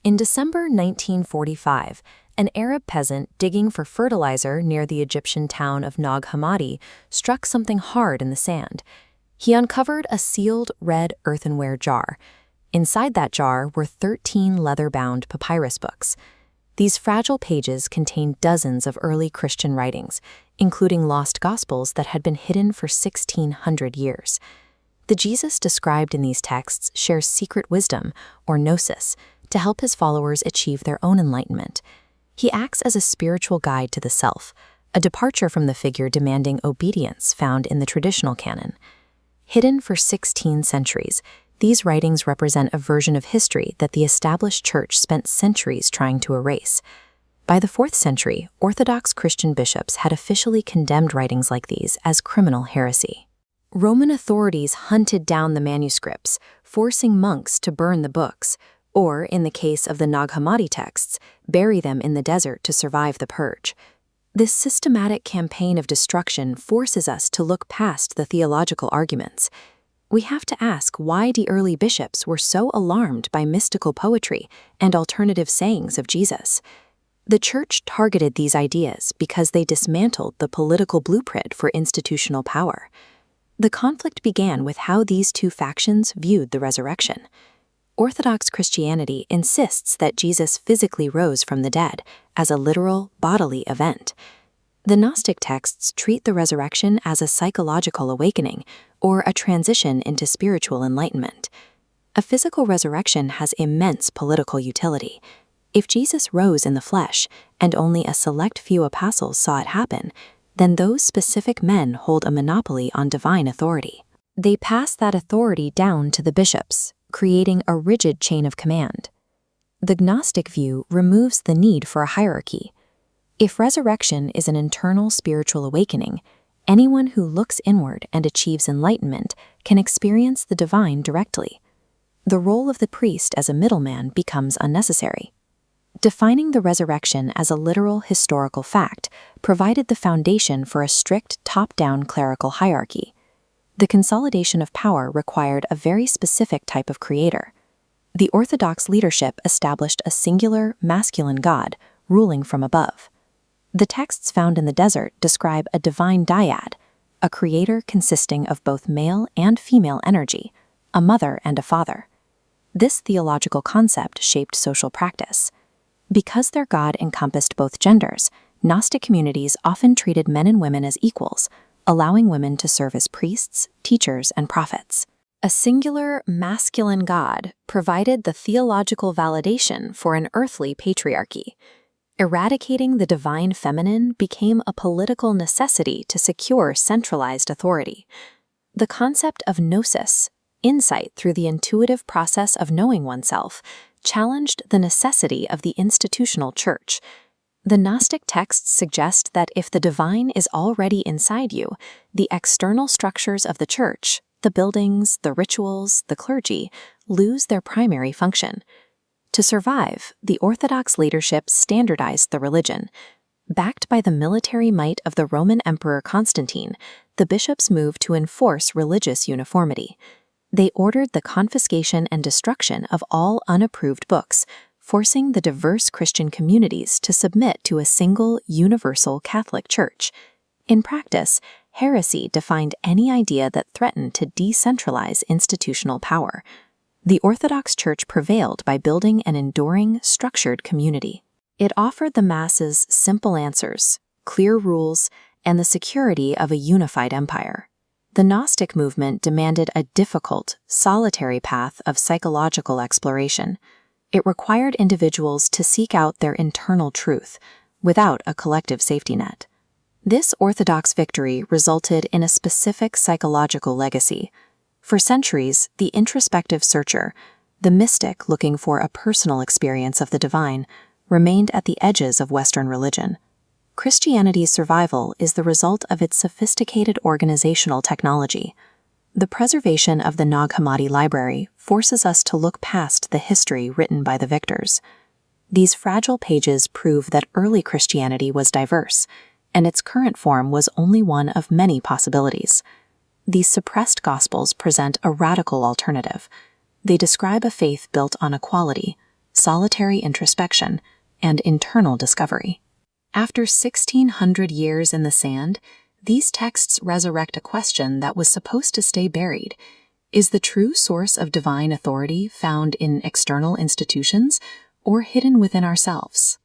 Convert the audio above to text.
In December 1945, an Arab peasant digging for fertilizer near the Egyptian town of Nag Hammadi struck something hard in the sand. He uncovered a sealed red earthenware jar. Inside that jar were 13 leather-bound papyrus books. These fragile pages contained dozens of early Christian writings, including lost Gospels that had been hidden for 1,600 years. The Jesus described in these texts shares secret wisdom, or Gnosis, to help his followers achieve their own enlightenment. He acts as a spiritual guide to the self, a departure from the figure demanding obedience found in the traditional canon. Hidden for 16 centuries, these writings represent a version of history that the established church spent centuries trying to erase. By the 4th century, Orthodox Christian bishops had officially condemned writings like these as criminal heresy. Roman authorities hunted down the manuscripts, forcing monks to burn the books, or, in the case of the Nag Hammadi texts, bury them in the desert to survive the Purge. This systematic campaign of destruction forces us to look past the theological arguments. We have to ask why the early bishops were so alarmed by mystical poetry and alternative sayings of Jesus. The church targeted these ideas because they dismantled the political blueprint for institutional power. The conflict began with how these two factions viewed the resurrection. Orthodox Christianity insists that Jesus physically rose from the dead as a literal, bodily event. The Gnostic texts treat the resurrection as a psychological awakening or a transition into spiritual enlightenment. A physical resurrection has immense political utility. If Jesus rose in the flesh and only a select few apostles saw it happen, then those specific men hold a monopoly on divine authority. They pass that authority down to the bishops, creating a rigid chain of command. The Gnostic view removes the need for a hierarchy. If resurrection is an internal spiritual awakening, anyone who looks inward and achieves enlightenment can experience the divine directly. The role of the priest as a middleman becomes unnecessary. Defining the resurrection as a literal historical fact provided the foundation for a strict top-down clerical hierarchy. The consolidation of power required a very specific type of creator. The Orthodox leadership established a singular, masculine god ruling from above. The texts found in the desert describe a divine dyad, a creator consisting of both male and female energy, a mother and a father. This theological concept shaped social practice. Because their god encompassed both genders, Gnostic communities often treated men and women as equals, allowing women to serve as priests, teachers, and prophets. A singular, masculine god provided the theological validation for an earthly patriarchy. Eradicating the divine feminine became a political necessity to secure centralized authority. The concept of Gnosis, insight through the intuitive process of knowing oneself, challenged the necessity of the institutional church. The Gnostic texts suggest that if the divine is already inside you, the external structures of the church, the buildings, the rituals, the clergy, lose their primary function. To survive, the Orthodox leadership standardized the religion. Backed by the military might of the Roman Emperor Constantine, the bishops moved to enforce religious uniformity. They ordered the confiscation and destruction of all unapproved books, forcing the diverse Christian communities to submit to a single, universal Catholic Church. In practice, heresy defined any idea that threatened to decentralize institutional power. The Orthodox Church prevailed by building an enduring, structured community. It offered the masses simple answers, clear rules, and the security of a unified empire. The Gnostic movement demanded a difficult, solitary path of psychological exploration. It required individuals to seek out their internal truth, without a collective safety net. This Orthodox victory resulted in a specific psychological legacy. For centuries, the introspective searcher, the mystic looking for a personal experience of the divine, remained at the edges of Western religion. Christianity's survival is the result of its sophisticated organizational technology. The preservation of the Nag Hammadi library forces us to look past the history written by the victors. These fragile pages prove that early Christianity was diverse, and its current form was only one of many possibilities. These suppressed Gospels present a radical alternative. They describe a faith built on equality, solitary introspection, and internal discovery. After 1,600 years in the sand, these texts resurrect a question that was supposed to stay buried. Is the true source of divine authority found in external institutions or hidden within ourselves?